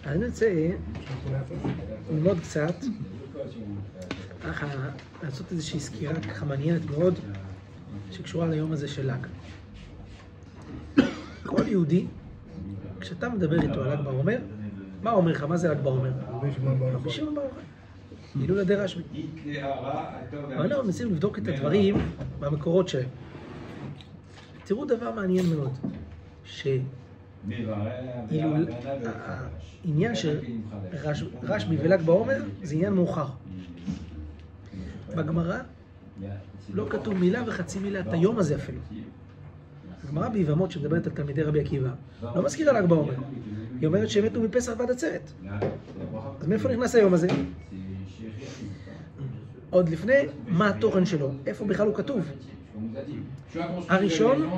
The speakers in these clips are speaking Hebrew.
אני רוצה ללמוד קצת, לעשות איזושהי סקירה ככה מעניינת מאוד, שקשורה ליום הזה של ל"ג. כל יהודי, כשאתה מדבר איתו על ל"ג בעומר, מה אומר לך? מה זה ל"ג בעומר? רבי שמעון בר יוחאי. הילול עדי רשב"י. אנחנו מנסים לבדוק את הדברים במקורות שלהם. תראו דבר מעניין מאוד, העניין של רשב"י ול"ג בעומר זה עניין מאוחר. בגמרא לא כתוב מילה וחצי מילה את היום הזה אפילו. הגמרא ביבמות שמדברת על תלמידי רבי עקיבא לא מזכירה ל"ג בעומר. היא אומרת שהם מתו מפסח ועד עצרת. אז מאיפה נכנס היום הזה? עוד לפני מה התוכן שלו, איפה בכלל הוא כתוב. הראשון,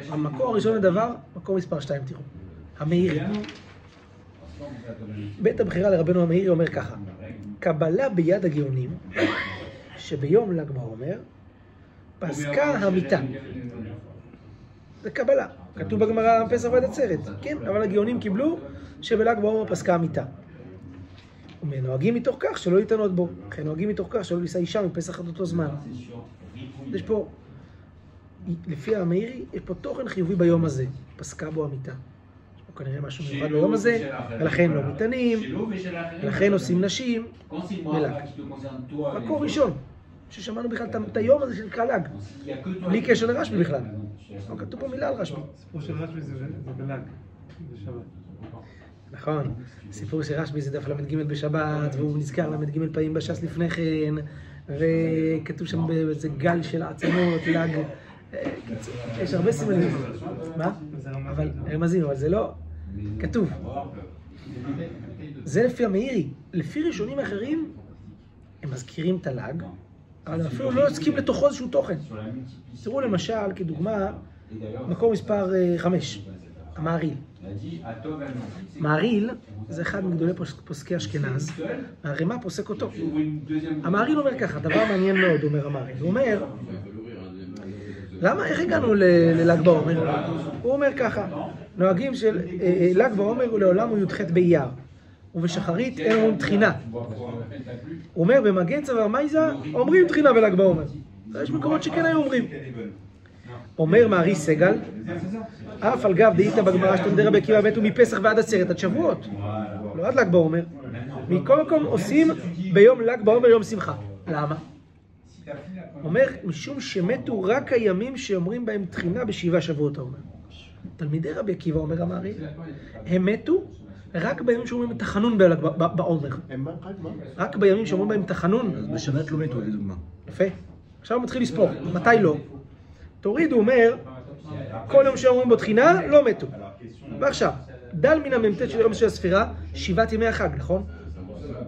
המקור הראשון לדבר, מקור מספר 2 תראו, המאירי. בית הבחירה לרבנו המאירי אומר ככה: קבלה ביד הגאונים שביום ל"ג בעומר פסקה המיתה. זה קבלה, כתוב בגמרא פסח ועד עצרת, כן, אבל הגאונים קיבלו שבל"ג בעומר פסקה המיתה. ונוהגים מתוך כך שלא להתענות בו, וכן נוהגים מתוך כך שלא לישא אישה מפסח עד אותו זמן. יש פה, לפי המאירי, יש פה תוכן חיובי ביום הזה, פסקה בו המיתה. יש פה כנראה משהו מיוחד ביום הזה, ולכן לא מתענים, ולכן עושים נשים, ול"ג. מקור ראשון, ששמענו בכלל את היום הזה שנקרא ל"ג, בלי קשר לרשב"י בכלל. לא כתוב פה מילה על רשב"י. סיפור של רשב"י זה בל"ג, בשבת. נכון, סיפור של רשב"י זה דף ל"ג בשבת, והוא נזכר ל"ג פעמים בש"ס לפני כן, וכתוב שם באיזה גל של עצמות, ל"ג. יש הרבה סימנים. מה? אבל רמזים, אבל זה לא כתוב. זה לפי המאירי. לפי ראשונים אחרים, הם מזכירים את הל"ג, אבל אפילו לא יוצקים לתוכו איזשהו תוכן. תראו למשל, כדוגמה, מקור מספר 5, המהרי"ל. מהרי"ל זה אחד מגדולי פוסקי אשכנז, והרמ"א פוסק אותו. המהרי"ל אומר ככה, דבר מעניין מאוד, אומר המהרי"ל. הוא אומר, למה, איך הגענו לל"ג בעומר? הוא אומר ככה, נוהגים של ל"ג בעומר ולעולם הוא י"ח באייר, ובשחרית אין אומרים תחינה. הוא אומר, במגן צוואר מייזה אומרים תחינה בל"ג בעומר. יש מקומות שכן היו אומרים. אומר מהרי סגל, אף על גב דאיתא בגמרא שתלמידי רבי עקיבא מתו מפסח ועד עצרת עד שבועות, לא עד ל"ג בעומר. מכל מקום עושים ביום ל"ג בעומר יום שמחה. למה? אומר, משום שמתו רק הימים שאומרים בהם תחינה בשבעה שבועות, האומר. תלמידי רבי עקיבא, אומר המהרי, הם מתו רק בימים שאומרים תחנון בעומר. רק בימים שאומרים בהם תחנון. בשבת לא מתו, לדוגמה. יפה. עכשיו הוא מתחיל לספור. מתי לא? תוריד, הוא אומר, כל יום שאומרים בו תחינה, לא מתו. ועכשיו, דל מן המ"ט של יום של הספירה, 7 ימי החג, נכון?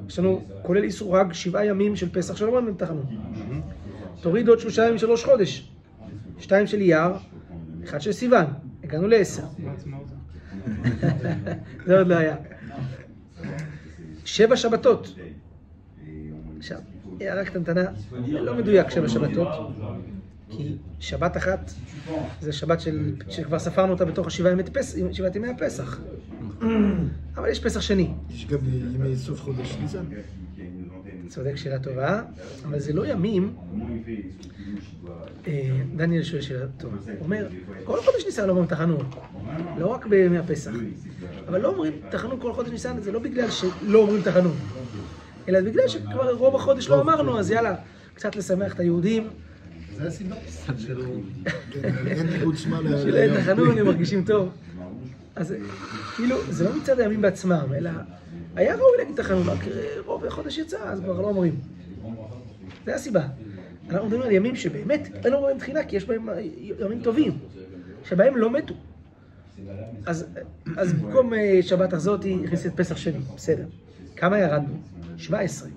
יש לנו, כולל איסור חג, 7 ימים של פסח שלא אומרים תחנון. תוריד עוד 3 ימים של ראש חודש. 2 של אייר, 1 של סיוון. הגענו ל10. זה עוד לא היה. 7 שבתות. עכשיו, הערה קטנטנה, לא מדויק 7 שבתות, כי שבת אחת זה שבת שכבר ספרנו אותה בתוך 7 ימי הפסח. אבל יש פסח שני. יש גם ימי סוף חודש ניסן. צודק, שאלה טובה, אבל זה לא ימים. דניאל שואל שאלה טובה. הוא אומר, כל חודש ניסן לא אומרים תחנון, לא רק בימי הפסח. אבל לא אומרים תחנון כל חודש ניסן, זה לא בגלל שלא אומרים תחנון, אלא בגלל שכבר רוב החודש לא אמרנו, אז יאללה, קצת לשמח את היהודים. זה הסיבה. אין עוצמה שלא תחנון, הם מרגישים טוב. אז כאילו, זה לא מצד הימים בעצמם, אלא היה ראוי להגיד תחנון, רק רוב החודש יצא, אז כבר לא אומרים. זה הסיבה. אנחנו מדברים על ימים שבאמת אין אומרים תחינה, כי יש בהם ימים טובים, שבהם לא מתו. אז במקום שבת הזאת הכניס את פסח שני, בסדר. כמה ירדנו? 17.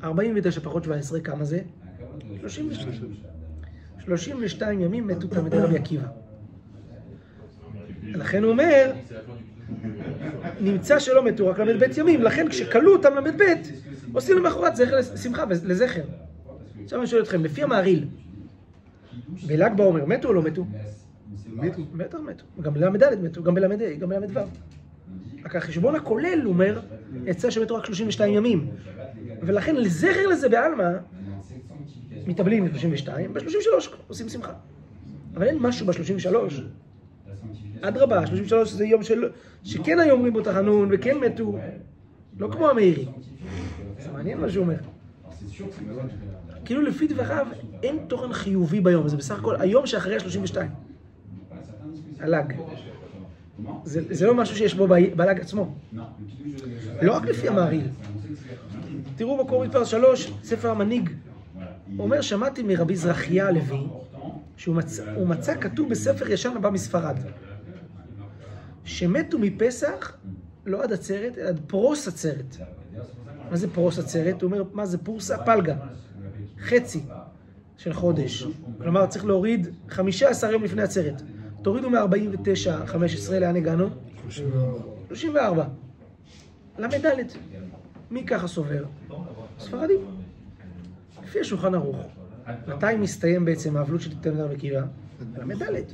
49 פחות 17, כמה זה? 32. 32 ימים מתו תלמידי רבי עקיבא. לכן הוא אומר, נמצא שלא מתו רק ל"ב ימים, לכן כשקלו אותם ל"ב, עושים למחרת שמחה לזכר. עכשיו אני שואל אתכם, לפי המהרי"ל, בל"ג בעומר מתו או לא מתו? מתו. מתו. גם בל"ד מתו, גם בל"ד, גם בל"ו. רק החשבון הכולל, הוא אומר, יצא שבתו רק 32 ימים. ולכן לזכר לזה בעלמא, מתאבלים ב-32, ב-33 עושים שמחה. אבל אין משהו ב-33. אדרבה, 33 זה יום שכן היו אומרים בו תחנון וכן מתו, לא כמו המאירי. זה מעניין מה שהוא אומר. כאילו לפי דבריו אין תוכן חיובי ביום, זה בסך הכל היום שאחרי ה-32. הלג. זה לא משהו שיש בו בלג עצמו. לא רק לפי המהרי"ל. תראו בקור מספר 3, ספר המנהיג. הוא אומר, שמעתי מרבי זרחיה הלוי, שהוא מצא כתוב בספר ישן הבא מספרד, שמתו מפסח, לא עד עצרת, אלא עד פרוס עצרת. מה זה פרוס עצרת? הוא אומר, מה זה פורסה? פלגה. חצי של חודש. כלומר, צריך להוריד 15 יום לפני עצרת. תורידו מ-49, 15, לאן הגענו? 34. למדלת. מי ככה סובר? ספרדים. לפי השולחן ערוך. מתי מסתיים בעצם האבלות של תלמידי רבי עקיבא? למדלת.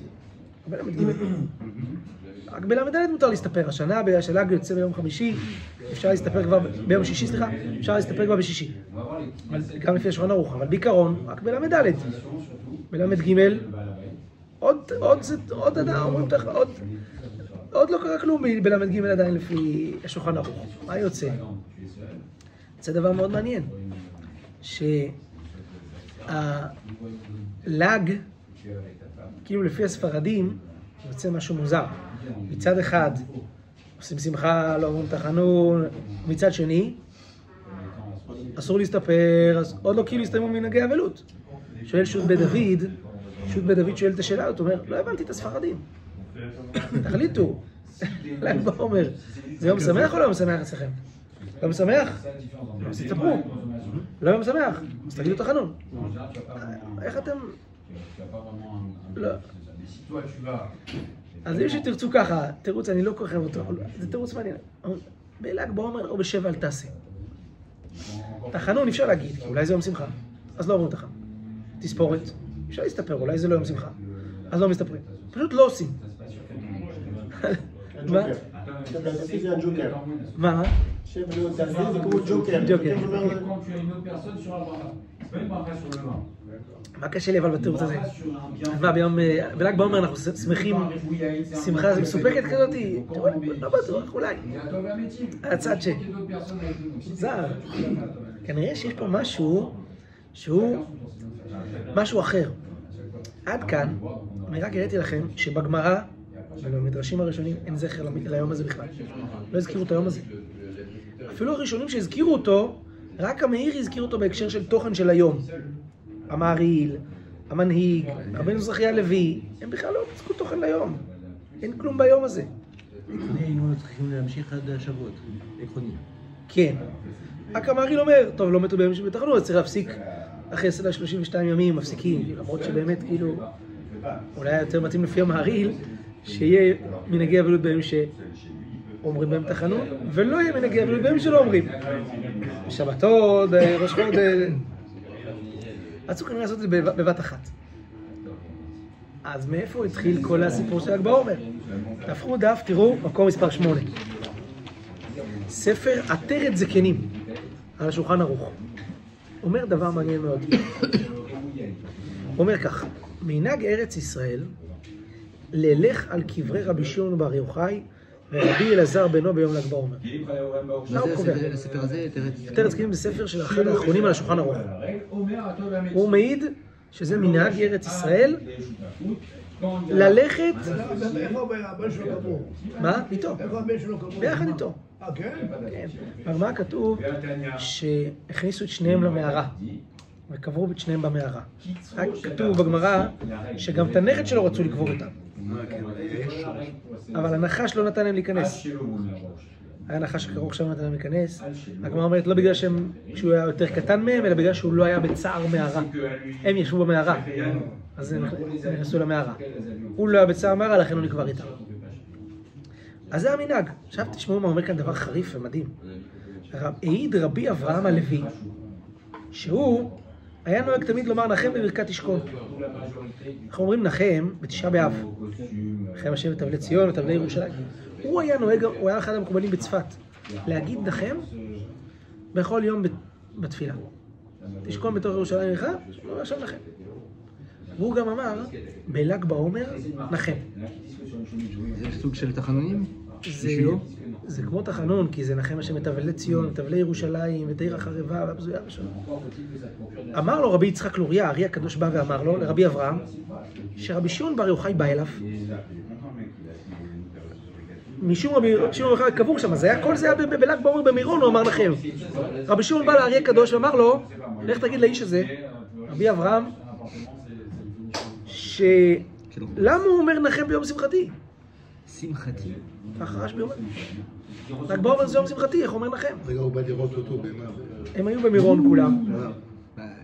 רק בלמדלת מותר להסתפר. השנה השלג יוצא ביום חמישי, אפשר להסתפר כבר ביום שישי, סליחה, אפשר להסתפר כבר בשישי. גם לפי השולחן ערוך, אבל בעיקרון, רק בלמדלת. בלמד ג' עוד אדם, אומרים לך, עוד לא קרה כלום בלמד ג' עדיין לפי השולחן ערוך. מה יוצא? זה דבר מאוד מעניין. שהלג, כאילו לפי הספרדים, יוצא משהו מוזר. מצד אחד, עושים שמחה, לא אומרים תחנון, מצד שני, אסור להסתפר, אז עוד לא כאילו הסתיימו מנהגי אבלות. שואל שו"ת בית דוד שואל את השאלה, הוא אומר, לא הבנתי את הספרדים. תחליטו, ל"ג בעומר, זה יום שמח או לא יום שמח אצלכם? לא משמח? אז תספרו. לא יום שמח, אז תגידו תחנון. איך אתם... לא. אז אם שתרצו ככה, תירוץ, אני לא כוכב אותו, זה תירוץ מעניין. בל"ג בעומר או בשבע אל תעשה. תחנון אפשר להגיד, כי אולי זה יום שמחה, אז לא אומרים תחנון. תספורת, אפשר להסתפר, אולי זה לא יום שמחה, אז לא מסתפרים. פשוט לא עושים. מה? מה? זה כמו ג'וקר. מה קשה לי אבל בתירוץ הזה? מה, בל"ג בעומר אנחנו שמחים, שמחה מסופקת כזאת? לא בטוח, אולי. הצד ש... זר. כנראה שיש פה משהו שהוא משהו אחר. עד כאן, אני רק הראיתי לכם שבגמרא, ובמדרשים הראשונים אין זכר ליום הזה בכלל. לא הזכירו את היום הזה. אפילו הראשונים שהזכירו אותו, רק המאיר הזכיר אותו בהקשר של תוכן של היום. המהרי"ל, המנהיג, רבנו זרחיה הלוי, הם בכלל לא הזכירו תוכן ליום. אין כלום ביום הזה. היינו צריכים להמשיך עד השבועות, עקרוני. כן. רק המהרי"ל אומר, טוב, לא מתו ביום שבתחנות, אז צריך להפסיק אחרי 32 ימים, מפסיקים, למרות שבאמת כאילו, אולי יותר מתאים לפי המהרי"ל, שיהיה מנהגי אבלות בימים שאומרים בהם תחנון, ולא יהיה מנהגי אבלות בימים שלא אומרים. בשבתות, ראש חודש. רצו כנראה לעשות את זה בבת אחת. אז מאיפה התחיל כל הסיפור של ל"ג בעומר? תהפכו דף, תראו, מקום מספר 8. ספר עטרת זקנים, על השולחן ערוך. אומר דבר מעניין מאוד. אומר כך, מנהג ארץ ישראל, ללך על קברי רבי שמעון בר יוחאי ורבי אלעזר בנו ביום ל"ג בעומר. מה הוא קובע? הספר הזה, עטרת זקנים זה ספר של אחד האחרונים על השולחן ערוך. הוא מעיד שזה מנהג ארץ ישראל ללכת... איפה הבן שלו קבור? מה? איתו. איפה הבן שלו קבור? ביחד איתו. כן? כן. בגמרא כתוב שהכניסו את שניהם למערה. וקברו את שניהם במערה. רק כתוב בגמרא שגם את הנכד שלו רצו לקבור אותם. אבל הנחש לא נתן להם להיכנס. היה נחש כרוך שם נתן להם להיכנס. הגמרא אומרת לא בגלל שהוא היה יותר קטן מהם, אלא בגלל שהוא לא היה בצער מערה. הם ישבו במערה, אז הם נכנסו למערה. הוא לא היה בצער מערה, לכן הוא נקבר איתם. אז זה המנהג. עכשיו תשמעו מה אומר כאן דבר חריף ומדהים. העיד רבי אברהם הלוי, שהוא היה נוהג תמיד לומר נחם בברכת תשכון. אנחנו אומרים נחם בתשעה באב. נחם השם ותבלי ציון ותבלי ירושלים. הוא היה נוהג, הוא היה אחד המקובלים בצפת, להגיד נחם בכל יום בתפילה. תשכון בתוך ירושלים עירך, הוא רשם נחם. והוא גם אמר, בל"ג בעומר, נחם. זה סוג של תחנונים? זה כמו תחנון, כי זה נחם השם את אבלי ציון, את אבלי ירושלים, את העיר החרבה והבזויה ושלום. אמר לו רבי יצחק לוריה, הארי הקדוש בא ואמר לו, לרבי אברהם, שרבי שמעון בר יוחאי בא אליו, משום רבי שמעון בר יוחאי קבור שם, אז כל זה היה בל"ג בעומר במירון, הוא אמר נחם. רבי שמעון בא לארי הקדוש ואמר לו, לך תגיד לאיש הזה, רבי אברהם, למה הוא אומר נחם ביום שמחתי? שמחתי. ככה רש"י אומר. ל"ג בעומר זה יום שמחתי, איך הוא אומר נחם? רגע, הוא בא לראות אותו במה? הם היו במירון כולם.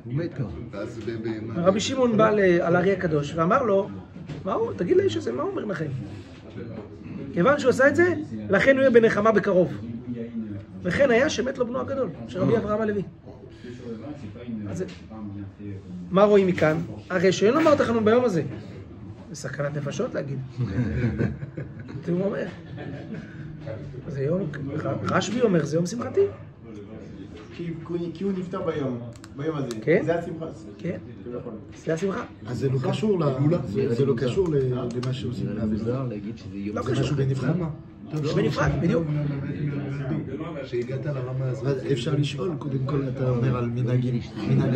הוא מת כבר. רבי שמעון בא על הארי הקדוש ואמר לו, מה הוא? תגיד לאיש הזה, מה הוא אומר נחם? כיוון שהוא עשה את זה, לכן הוא יהיה בנחמה בקרוב. וכן היה שמת לו בנו הגדול, שרבי אברהם הלוי. מה רואים מכאן? הרי שאין לומר תחנון ביום הזה. זה סכנת נפשות להגיד. הוא אומר. זה יום, רשב"י אומר, זה יום שמחתי. כי הוא נפטר ביום הזה. כן? זה השמחה. כן, זה השמחה. אז זה לא קשור זה לא קשור למה שעושים. זה מוזר להגיד שזה יום לא זה קשור. משהו בנפרד. זה בנפרד, בדיוק. שהגעת לרמה הזאת. אפשר לשאול, קודם כל אתה אומר על מנהג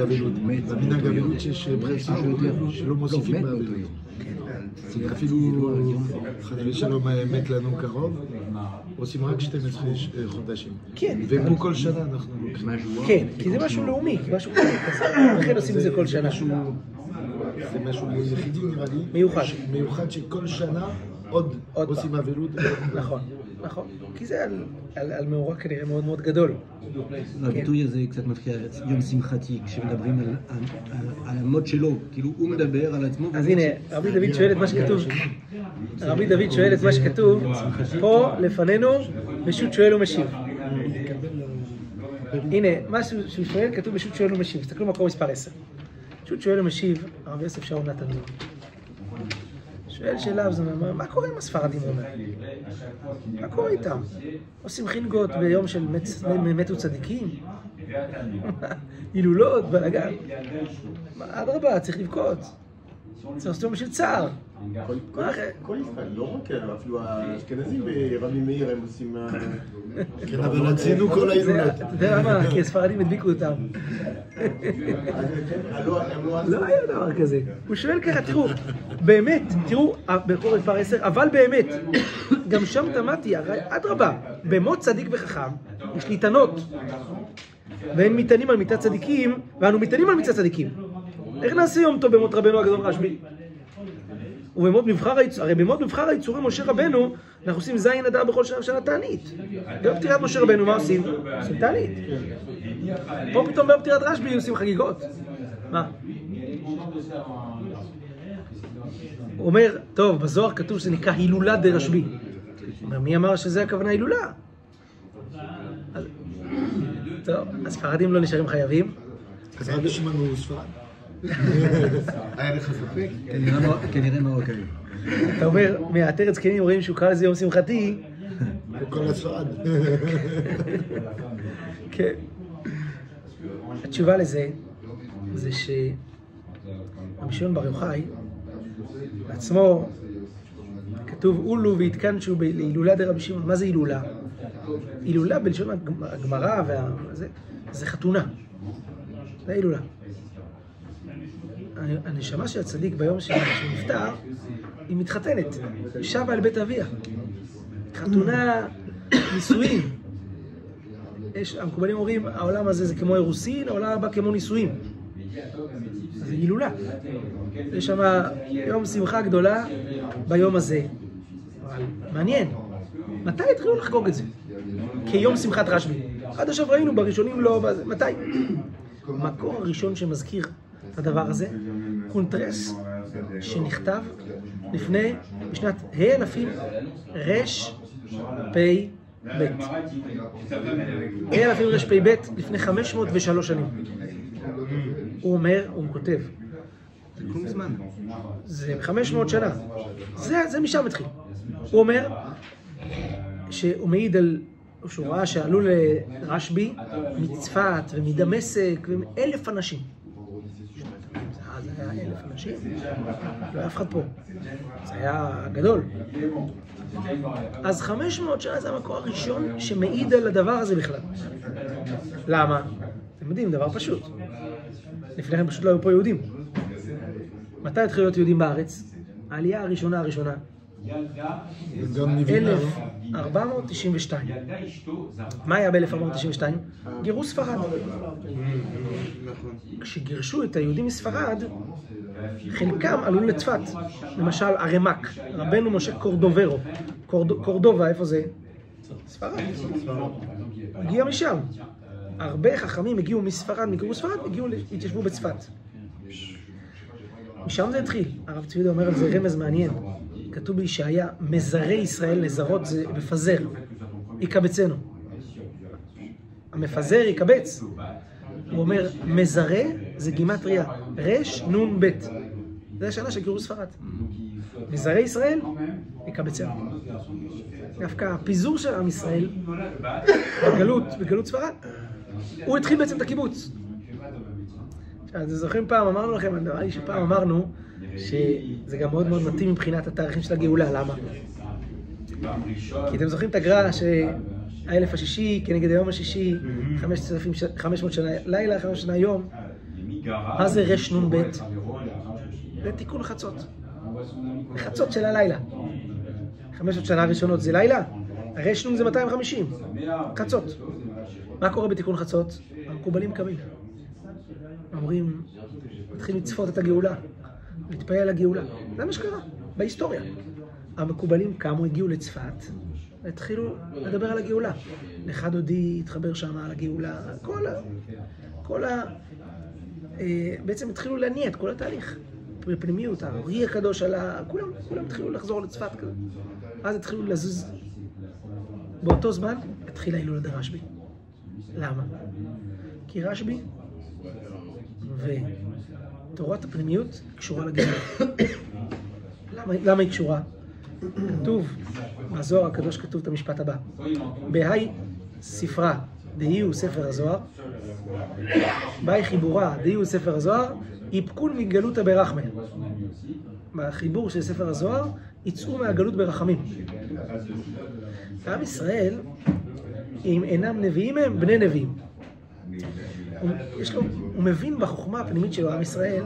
אבלות. במנהג אבלות שיש ברכה שלא מוסיפים באבלות. אפילו חלילה ושלום מת לנו קרוב, עושים רק 12 חודשים. כן. ופה כל שנה אנחנו... כן, כי זה משהו לאומי, כי משהו כזה. לכן עושים את זה כל שנה. זה משהו יחידי נראה לי. מיוחד. מיוחד שכל שנה עוד עושים אבלות. נכון, נכון. כי זה על מאורע כנראה מאוד מאוד גדול. הביטוי הזה קצת מפריע, יום שמחתי, כשמדברים על המות שלו, כאילו הוא מדבר על עצמו. אז הנה, רבי דוד שואל את מה שכתוב. רבי דוד שואל את מה שכתוב. פה לפנינו, פשוט שואל ומשיב. הנה, מה שהוא שואל כתוב פשוט שואל ומשיב. תסתכלו מקום מספר 10. פשוט שואל ומשיב, הרב יוסף שאול נתן. שואל שאלה, מה קורה עם הספרדים? מה קורה איתם? עושים חינגות ביום של מתו צדיקים? הילולות, בלגן. אדרבה, צריך לבכות. צריך לעשות יום של צער. כל ישראל, לא רק אפילו האשכנזים ברבי מאיר הם עושים... כן, אבל רצינו כל ההילולות. אתה יודע למה? כי הספרדים הדביקו אותם. לא היה דבר כזה. הוא שואל ככה, תראו, באמת, תראו, בקורא מספר 10, אבל באמת, גם שם תמדתי, אדרבה, במות צדיק וחכם, יש להתענות. והם מתענים על מיתת צדיקים, ואנו מתענים על מיתת צדיקים. איך נעשה יום טוב במות רבנו הגדול רשב"י? הרי במות מבחר היצורים משה רבנו, אנחנו עושים זין אדר בכל שנה ושנה תענית. ביום פטירת משה רבנו, מה עושים? עושים תענית. פה פתאום ביום פטירת רשב"י עושים חגיגות. מה? הוא אומר, טוב, בזוהר כתוב שזה נקרא הילולה דרשב"י. מי אמר שזה הכוונה הילולה? טוב, הספרדים לא נשארים חייבים. אז רבי שמעון הוא ספרד. היה לך ספק? כנראה מרוקאי. אתה אומר, מהעטרת זקנים רואים שהוא קרא לזה יום שמחתי. כל הספרד. כן. התשובה לזה, זה שרבי שמעון בר יוחאי, בעצמו, כתוב אולו והתקנשו להילולה דרבי שמעון. מה זה הילולה? הילולה בלשון הגמרא זה חתונה. זה הילולה. הנשמה של הצדיק ביום שהוא נפטר, היא מתחתנת, שבה אל בית אביה. חתונה, נישואים. המקובלים אומרים, העולם הזה זה כמו אירוסין, העולם הבא כמו נישואים. זה הילולה. יש שם יום שמחה גדולה ביום הזה. אבל מעניין, מתי התחילו לחגוג את זה? כיום שמחת רשב"י. עד עכשיו ראינו בראשונים לא, מתי? המקור הראשון שמזכיר את הדבר הזה, קונטרס שנכתב בשנת ה-1000 רפ"ב. ה-1000 רפ"ב לפני 503 שנים. הוא אומר, הוא כותב, זה כלום זמן, זה 500 שנה, זה משם התחיל. הוא אומר, שהוא מעיד על, שהוא ראה שעלו לרשב"י מצפת ומדמשק ו1,000 אנשים. אז היה 1,000 אנשים, לא היה אף אחד פה. זה היה גדול. אז 500 שנה זה המקור הראשון שמעיד על הדבר הזה בכלל. למה? אתם יודעים, דבר פשוט. לפני כן פשוט לא היו פה יהודים. מתי התחילו להיות יהודים בארץ? העלייה הראשונה. 1492. מה היה ב-1492? גירוש ספרד. כשגירשו את היהודים מספרד, חלקם עלו לצפת. למשל הרמ"ק, רבנו משה קורדוברו. קורדובה, איפה זה? ספרד. הגיע משם. הרבה חכמים הגיעו מספרד, מגירוש ספרד, התיישבו בצפת. משם זה התחיל. הרב צבי יהודה אומר על זה רמז מעניין. כתוב בישעיה, מזרי ישראל, נזרות זה מפזר, יקבצנו. המפזר יקבץ. הוא אומר, מזרה זה גימטריה, רש נון בית. זה השנה של גירוש ספרד. מזרי ישראל, יקבצנו. דווקא הפיזור של עם ישראל, בגלות ספרד, הוא התחיל בעצם את הקיבוץ. אז זוכרים פעם, אמרנו לכם, נראה לי שפעם אמרנו, שזה גם מאוד מאוד מתאים מבחינת התאריכים של הגאולה. למה? כי אתם זוכרים את הגר"א שהאלף השישי כנגד היום השישי, 500 שנה לילה, 500 שנה יום. מה זה רש נון בית? זה תיקון חצות. חצות של הלילה. 500 שנה הראשונות זה לילה, רש נון זה 250. חצות. מה קורה בתיקון חצות? המקובלים קמים. אומרים, מתחילים לצפות את הגאולה. להתפעל על הגאולה. זה מה שקרה, בהיסטוריה. המקובלים קמו, הגיעו לצפת, התחילו לדבר על הגאולה. לך דודי התחבר שם על הגאולה, בעצם התחילו להניע את כל התהליך. בפנימיות, הארי הקדוש עלה, כולם התחילו לחזור לצפת כזה. אז התחילו לזוז. באותו זמן התחילה הילולת הרשב"י. למה? כי רשב"י תורת הפנימיות קשורה לגאולה. למה היא קשורה? כתוב, בזוהר הקדוש כתוב את המשפט הבא. בהי ספרה, דהי הוא ספר הזוהר, בהי חיבורה, דהי הוא ספר הזוהר, יפקון מגלותא ברחמא. בחיבור של ספר הזוהר, יצאו מהגלות ברחמים. עם ישראל, אם אינם נביאים הם, בני נביאים. הוא מבין בחוכמה הפנימית שלו, עם ישראל,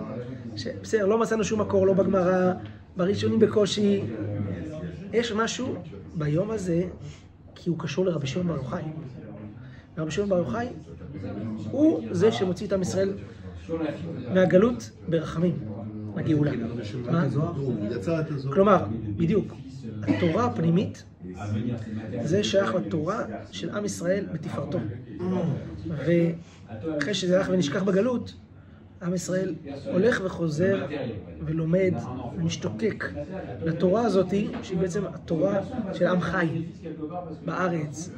שבסדר, לא מצאנו שום מקור, לא בגמרא, בראשונים בקושי. יש משהו ביום הזה, כי הוא קשור לרבי שמעון בר יוחאי. רבי שמעון בר יוחאי הוא זה שמוציא את עם ישראל מהגלות ברחמים, הגאולה. כלומר, בדיוק, התורה הפנימית זה שייך לתורה של עם ישראל בתפארתו. ואחרי שזה הלך ונשכח בגלות, עם ישראל הולך וחוזר ולומד ומשתוקק לתורה הזאת, שהיא בעצם התורה של עם חי בארץ,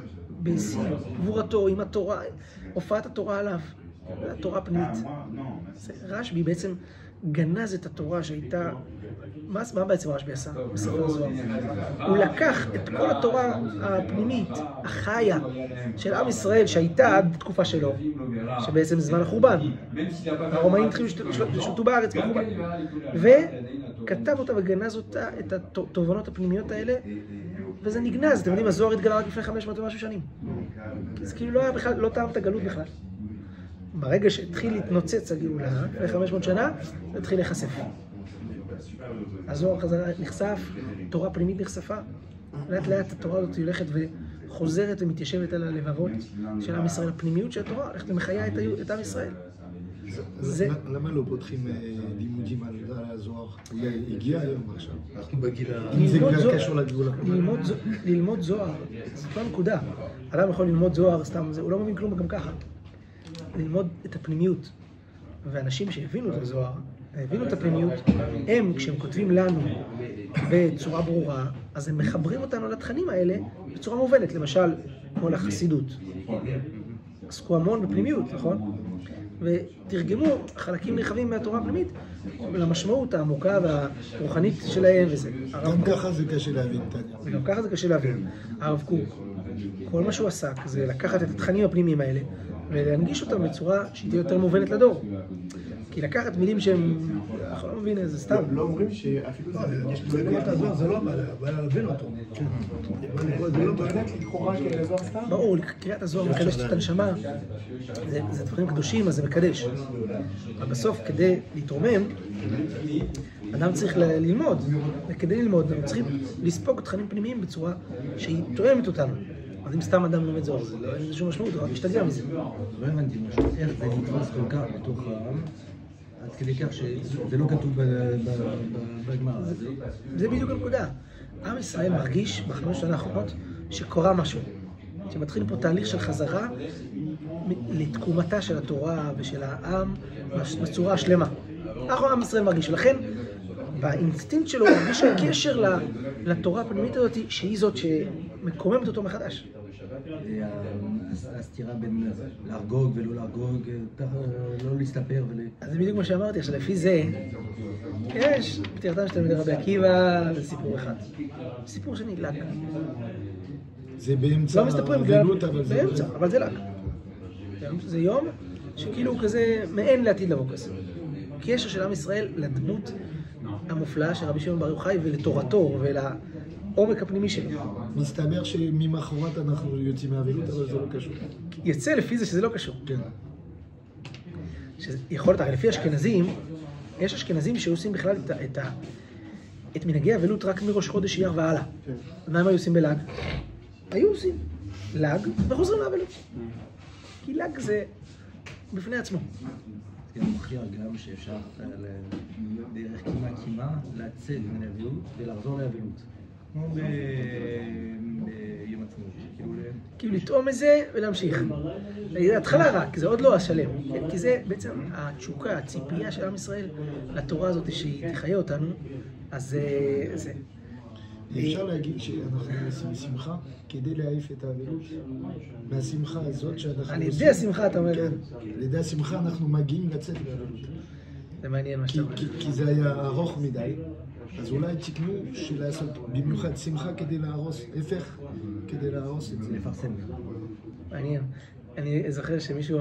בגבורתו, עם התורה, הופעת התורה עליו, התורה הפנימית. רשב"י בעצם גנז את התורה שהייתה, מה בעצם רשב"י עשה בספר הזוהר? הוא לקח את כל התורה הפנימית, החיה של עם ישראל שהייתה עד תקופה שלו, שבעצם זמן החורבן. הרומאים התחילו לשלוט בארץ בחורבן. וכתב אותה וגנז אותה, את התובנות הפנימיות האלה, וזה נגנז. אתם יודעים, הזוהר התגלה רק לפני 500 ומשהו שנים. זה כאילו לא היה בכלל, לא טעם את הגלות בכלל. ברגע שהתחיל להתנוצץ הגאולה, לפני 500 שנה, זה התחיל להיחשף. הזוהר חזרה נחשף, תורה פנימית נחשפה. לאט לאט התורה הזאת הולכת וחוזרת ומתיישבת על הלבבות של עם ישראל. הפנימיות של התורה הולכת ומחיה את עם ישראל. למה לא פותחים לימודים על הזוהר? הוא הגיע היום עכשיו. אנחנו בגיל אם זה קשור לגאולה. ללמוד זוהר, זאת לא נקודה. אדם יכול ללמוד זוהר סתם, הוא לא מבין כלום גם ככה. ללמוד את הפנימיות. ואנשים שהבינו את הזוהר, הבינו את הפנימיות, הם, כשהם כותבים לנו בצורה ברורה, אז הם מחברים אותנו לתכנים האלה בצורה מובנת. למשל, כמו לחסידות. עסקו המון בפנימיות, נכון? ותרגמו חלקים נרחבים מהתורה הפנימית למשמעות העמוקה והרוחנית שלהם וזה. גם ככה זה קשה להבין, תניא. וגם ככה זה קשה להבין. הרב קוק, כל מה שהוא עסק זה לקחת את התכנים הפנימיים האלה ולהנגיש אותם בצורה שהיא תהיה יותר מובנת לדור. כי לקחת מילים שהם, אנחנו לא מבינים, זה סתם. לא אומרים שאפילו בקריאת הזוהר זה לא הבעיה להבין אותו. זה לא באמת לכאורה של הזוהר סתם? ברור, קריאת הזוהר מקדשת את הנשמה, זה דברים קדושים, אז זה מקדש. אבל בסוף, כדי להתרומם, אדם צריך ללמוד, וכדי ללמוד, אנחנו צריכים לספוג תכנים פנימיים בצורה שהיא תואמת אותנו. אז אם סתם אדם לומד זוהר, זה לא אין שום משמעות, הוא רק משתגע מזה. לא הבנתי משהו, איך זה נתפס כל כך בתוך העם, עד כדי כך שזה לא כתוב בגמרא. זה בדיוק הנקודה. עם ישראל מרגיש בחמש שנה האחרונות שקורה משהו. שמתחיל פה תהליך של חזרה לתקומתה של התורה ושל העם בצורה השלמה. אנחנו עם ישראל מרגיש, ולכן באינסטינקט שלו הוא מרגיש הקשר לתורה הפנימית הזאת שהיא זאת שמקוממת אותו מחדש. הסתירה בין להרגוג ולא להרגוג, לא להסתפר אז זה בדיוק מה שאמרתי, עכשיו לפי זה יש פטירתם של תלמידי רבי עקיבא, זה סיפור אחד. סיפור שני, לג. זה באמצע לא מסתפרים בגלל, באמצע, זה... אבל זה לג. זה יום שכאילו הוא כזה מעין לעתיד לבוא כזה. קשר של עם ישראל לדמות המופלאה של רבי שמעון בר יוחאי ולתורתו ולעומק הפנימי שלו. מסתבר שממחרת אנחנו יוצאים מהאבלות, אבל זה לא קשור. יצא לפי זה שזה לא קשור. כן. יכול להיות, הרי לפי אשכנזים, יש אשכנזים שעושים בכלל את מנהגי האבלות רק מראש חודש אייר והלאה. מה הם היו עושים בלג? היו עושים לג וחוזרים לאבלות. כי לג זה בפני עצמו. זה מוכיח גם שאפשר דרך קימה לצאת מן האבלות ולחזור לאבלות. כמו ביום עצמאות. כאילו לטעום מזה ולהמשיך. זה התחלה רק, זה עוד לא השלם. כי זה בעצם התשוקה, הציפייה של עם ישראל לתורה הזאת שהיא תחיה אותנו. אז זה... אפשר להגיד שאנחנו עושים שמחה כדי להעיף את האבלות. מהשמחה הזאת שאנחנו עושים... על ידי השמחה אתה אומר... כן, על ידי השמחה אנחנו מגיעים לצאת מהאבלות. זה מעניין מה שאתה אומר. כי זה היה ארוך מדי. אז אולי תקנו שלעשות במיוחד שמחה כדי להרוס, הפך כדי להרוס את זה. לפרסם. מעניין. אני זוכר שמישהו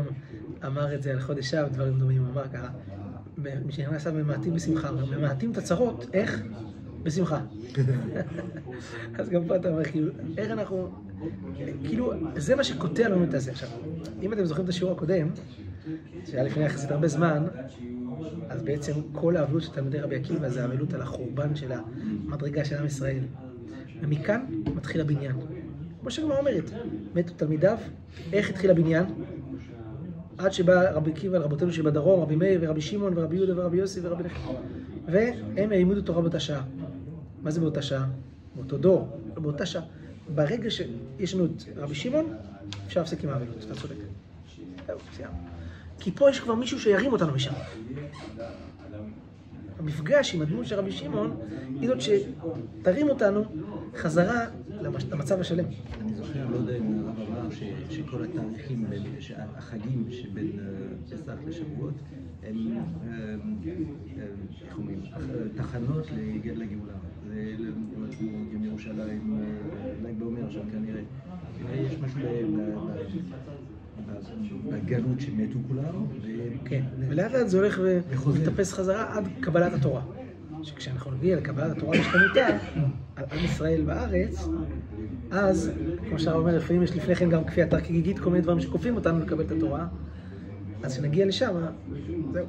אמר את זה על חודש אב, דברים דומים, הוא אמר ככה, מי שנכנס ממעטים בשמחה, ממעטים את הצרות, איך? בשמחה. אז גם פה אתה אומר, כאילו, איך אנחנו, כאילו, זה מה שקוטע לנו את זה עכשיו. אם אתם זוכרים את השיעור הקודם, שהיה לפני יחסית הרבה זמן, אז בעצם כל האבלות של תלמידי רבי עקיבא זה האבלות על החורבן של המדרגה של עם ישראל. ומכאן מתחיל הבניין. כמו שהגמרא אומרת, מתו תלמידיו, איך התחיל הבניין? עד שבא רבי עקיבא על רבותינו שבדרום, רבי מאיר ורבי שמעון ורבי יהודה ורבי יוסי ורבי נחמן. והם העמידו תורה באותה שעה. מה זה באותה שעה? באותו דור, לא באותה שעה. ברגע שיש לנו את רבי שמעון, אפשר להפסיק עם האבלות, אתה צודק. זהו, סיימנו. כי פה יש כבר מישהו שירים אותנו משם. המפגש עם הדמות של רבי שמעון היא זאת שתרים אותנו חזרה למצב השלם. אני זוכר, לא יודע אם הרב אמר שכל התאריכים, החגים שבין פסח לשבועות, הם, איך אומרים, תחנות לגאולה. זה יום ירושלים, ל"ג בעומר שם כנראה. יש משהו בגלות שמתו כולם. כן, ולאט לאט זה הולך ומתאפס חזרה עד קבלת התורה. שכשאנחנו נגיע לקבלת התורה משתנותה על עם ישראל בארץ, אז, כמו שהרב אומר, לפעמים יש לפני כן גם כפייה תרגיגית, כל מיני דברים שכופים אותנו לקבל את התורה. אז כשנגיע לשם, זהו,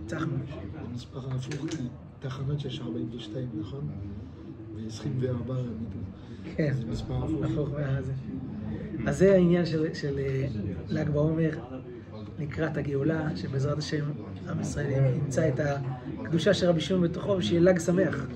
הצלחנו. זה מספר הפוך, כי תחנות שיש 42, נכון? ו-24 מיתות. כן, זה מספר הפוך. אז זה העניין של ל"ג בעומר לקראת הגאולה, שבעזרת השם עם ישראל ימצא את הקדושה של רבי שמעון בתוכו ושיהיה ל"ג שמח.